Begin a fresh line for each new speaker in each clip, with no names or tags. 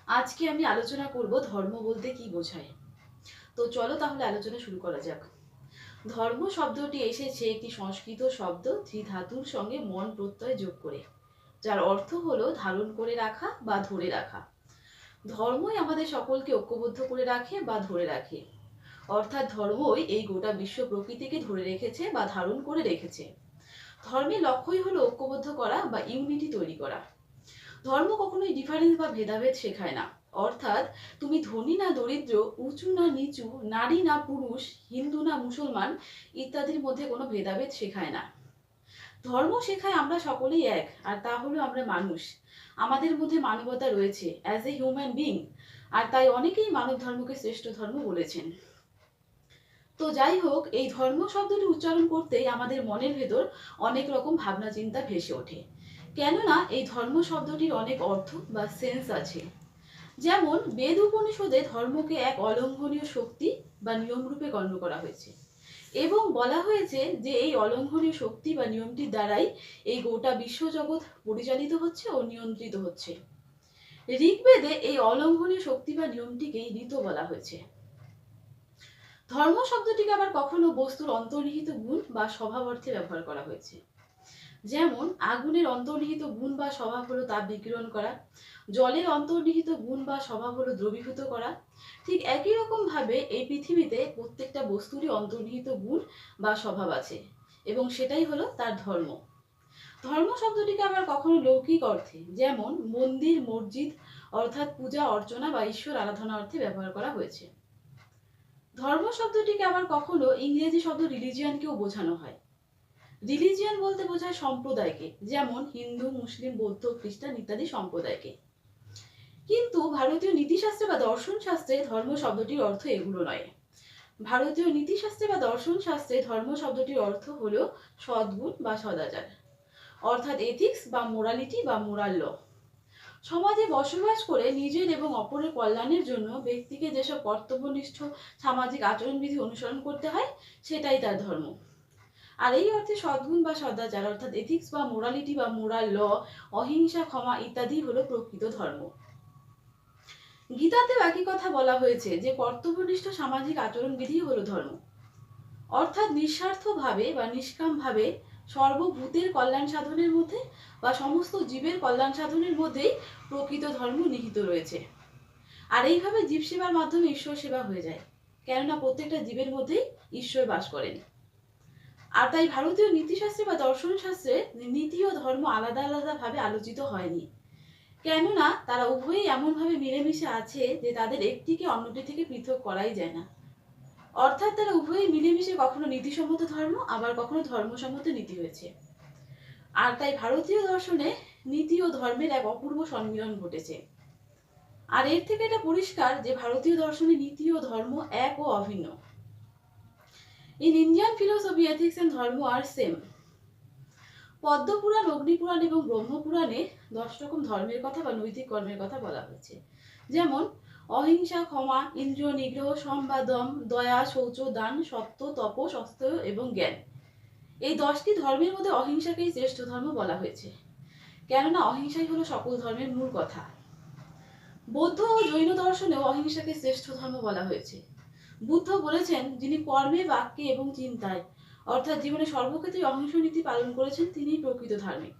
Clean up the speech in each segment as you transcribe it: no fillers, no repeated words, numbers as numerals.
আজকে আমি আলোচনা করব ধর্ম বলতে কি বোঝায়। তো চলো তাহলে আলোচনা শুরু করা যাক। ধর্ম শব্দটি এসেছে একটি সংস্কৃত শব্দ ধাতুর সঙ্গে মন প্রত্যয় যোগ করে, যার অর্থ হলো ধারণ করে রাখা বা ধরে রাখা। ধর্মই আমাদের সকলকে ঐক্যবদ্ধ করে রাখে বা ধরে রাখে, অর্থাৎ ধর্মই এই গোটা বিশ্ব প্রকৃতিকে ধরে রেখেছে বা ধারণ করে রেখেছে। ধর্মের লক্ষ্যই হলো ঐক্যবদ্ধ করা বা ইউনিটি তৈরি করা। ধর্ম কখনোই ডিফারেন্স বা ভেদাভেদ শেখায় না। অর্থাৎ তুমি ধনী না দরিদ্র, উঁচু না নিচু, নারী না পুরুষ, হিন্দু না মুসলমান ইত্যাদির মধ্যে কোনো ভেদাভেদ শেখায় না। ধর্ম শেখায় আমরা সকলেই এক, আর তা হলো আমরা মানুষ। আমাদের মধ্যে মানবতা রয়েছে অ্যাজ এ হিউম্যান বিং, আর তাই অনেকেই মানব ধর্মকে শ্রেষ্ঠ ধর্ম বলেছেন। তো যাই হোক, এই ধর্ম শব্দটি উচ্চারণ করতেই আমাদের মনের ভেতর অনেক রকম ভাবনা চিন্তা ভেসে ওঠে, কেননা এই ধর্ম শব্দটির অনেক অর্থ বা সেন্স আছে। যেমন বেদ উপনিষদে ধর্মকে এক অলঙ্ঘনীয় শক্তি বা নিয়ম রূপে গণ্য করা হয়েছে, এবং বলা হয়েছে যে এই অলঙ্ঘনীয় শক্তি বা নিয়মটির দ্বারাই এই গোটা বিশ্বজগৎ পরিচালিত হচ্ছে ও নিয়ন্ত্রিত হচ্ছে। ঋগ্বেদে এই অলঙ্ঘনীয় শক্তি বা নিয়মটিকেই ঋত বলা হয়েছে। ধর্ম শব্দটিকে আবার কখনো বস্তুর অন্তর্নিহিত গুণ বা স্বভাব অর্থে ব্যবহার করা হয়েছে। যেমন আগুনের অন্তর্নিহিত গুণ বা স্বভাব হলো তাপ বিকিরণ করা, জলের অন্তর্নিহিত গুণ বা স্বভাব হলো দ্রবীভূত করা। ঠিক একই রকম ভাবে এই পৃথিবীতে প্রত্যেকটা বস্তুরই অন্তর্নিহিত গুণ বা স্বভাব আছে, এবং সেটাই হলো তার ধর্ম। ধর্ম শব্দটিকে আবার কখনো লৌকিক অর্থে, যেমন মন্দির মসজিদ অর্থাৎ পূজা অর্চনা বা ঈশ্বর আরাধনা অর্থে ব্যবহার করা হয়েছে। ধর্ম শব্দটিকে আবার কখনো ইংরেজি শব্দ রিলিজিয়ানকেও বোঝানো হয়। রিলিজিয়ান বলতে বোঝায় সম্প্রদায়কে, যেমন হিন্দু মুসলিম বৌদ্ধ খ্রিস্টান ইত্যাদি সম্প্রদায়কে। কিন্তু ভারতীয় নীতিশাস্ত্রে বা দর্শন শাস্ত্রে ধর্ম শব্দটির অর্থ এগুলো নয়। ভারতীয় নীতিশাস্ত্রে বা দর্শন শাস্ত্রে ধর্ম শব্দটির অর্থ হলো সদ্গুণ বা সদাচার, অর্থাৎ এথিক্স বা মোরালিটি বা মোরাল ল। সমাজে বসবাস করে নিজের এবং অপরের কল্যাণের জন্য ব্যক্তিকে যেসব কর্তব্যনিষ্ঠ সামাজিক আচরণবিধি অনুসরণ করতে হয়, সেটাই তার ধর্ম। আর এই অর্থে সদ্গুণ বা সদাচার অর্থাৎ এথিক্স বা মোরালিটি বা মোরাল ল, অহিংসা ক্ষমা ইত্যাদি হলো প্রকৃত ধর্ম। গীতাতেও একই কথা বলা হয়েছে যে কর্তব্যনিষ্ঠ সামাজিক আচরণবিধি হলো ধর্ম, অর্থাৎ নিঃস্বার্থভাবে বা নিষ্কামভাবে সর্বভূতের কল্যাণ সাধনের মধ্যে বা সমস্ত জীবের কল্যাণ সাধনের মধ্যেই প্রকৃত ধর্ম নিহিত রয়েছে। আর এইভাবে জীব সেবার মাধ্যমে ঈশ্বর সেবা হয়ে যায়, কেননা প্রত্যেকটা জীবের মধ্যেই ঈশ্বর বাস করেন। আর তাই ভারতীয় নীতিশাস্ত্রে বা দর্শন শাস্ত্রে নীতি ও ধর্ম আলাদা আলাদা ভাবে আলোচিত হয়নি, কেননা তারা উভয়ই এমনভাবে মিলেমিশে আছে যে তাদের একটিকে অন্যটি থেকে পৃথক করাই যায় না। অর্থাৎ তারা উভয়ই মিলেমিশে কখনো নীতিসম্মত ধর্ম আবার কখনো ধর্মসম্মত নীতি হয়েছে। আর তাই ভারতীয় দর্শনে নীতি ও ধর্মের এক অপূর্ব সম্মিলন ঘটেছে। আর এর থেকে এটা পরিষ্কার যে ভারতীয় দর্শনে নীতি ও ধর্ম এক ও অভিন্ন। In Indian philosophy, ethics and dharma are same. Padma Purana অগ্নিপুরাণ এবং ব্রহ্মপুরাণে 10 রকম ধর্মের কথা বা নৈতিক কর্মের কথা বলা হয়েছে। যেমন অহিংসা ক্ষমা ইন্দ্রিয় নিগ্রহ সম্বাদম দয়া শৌচ দান সত্য তপস অস্তেয় এবং জ্ঞান। এই 10টি ধর্মের মধ্যে অহিংসাকেই শ্রেষ্ঠ ধর্ম বলা হয়েছে, কেননা অহিংসাই হলো সকল ধর্মের মূল কথা। বৌদ্ধ ও জৈন দর্শনেও অহিংসাকে শ্রেষ্ঠ ধর্ম বলা হয়েছে। বুদ্ধ বলেছেন, যিনি কর্মে বাক্যে এবং চিন্তায় অর্থাৎ জীবনে সর্বক্ষেত্রে অহিংস নীতি পালন করেছেন তিনিই প্রকৃত ধার্মিক।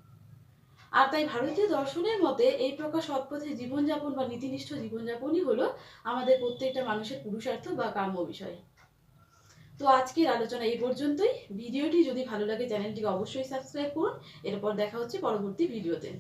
আর তাই ভারতীয় দর্শনের মতে এই প্রকার সৎপথে জীবনযাপন বা নীতিনিষ্ঠ জীবনযাপনই হলো আমাদের প্রত্যেকটা মানুষের পুরুষার্থ বা কাম্য বিষয়। তো আজকের আলোচনা এই পর্যন্তই। ভিডিওটি যদি ভালো লাগে চ্যানেলটিকে অবশ্যই সাবস্ক্রাইব করুন। এরপর দেখা হচ্ছে পরবর্তী ভিডিওতে।